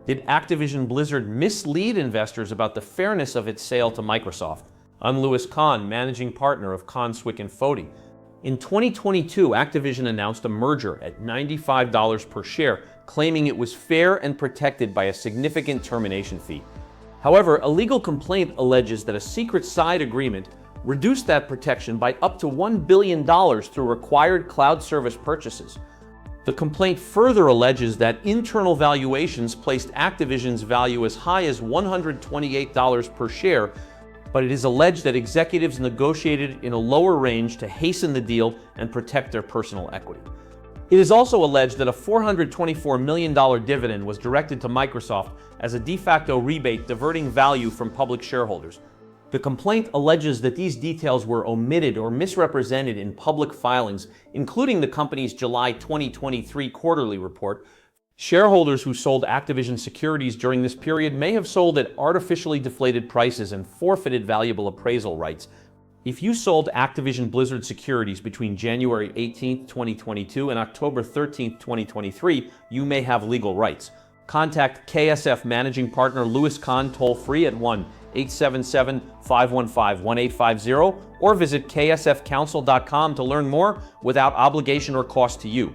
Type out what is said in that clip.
Did Activision Blizzard mislead investors about the fairness of its sale to Microsoft? I'm Louis Kahn, managing partner of Kahn, Swick & Foti. In 2022, Activision announced a merger at $95 per share, claiming it was fair and protected by a significant termination fee. However, a legal complaint alleges that a secret side agreement reduced that protection by up to $1 billion through required cloud service purchases. The complaint further alleges that internal valuations placed Activision's value as high as $128 per share, but it is alleged that executives negotiated in a lower range to hasten the deal and protect their personal equity. It is also alleged that a $424 million dividend was directed to Microsoft as a de facto rebate, diverting value from public shareholders. The complaint alleges that these details were omitted or misrepresented in public filings, including the company's July 2023 quarterly report. Shareholders who sold Activision securities during this period may have sold at artificially deflated prices and forfeited valuable appraisal rights. If you sold Activision Blizzard securities between January 18, 2022 and October 13, 2023, you may have legal rights. Contact KSF Managing Partner Louis Kahn toll-free at 1-877-515-1850 or visit ksfcounsel.com to learn more without obligation or cost to you.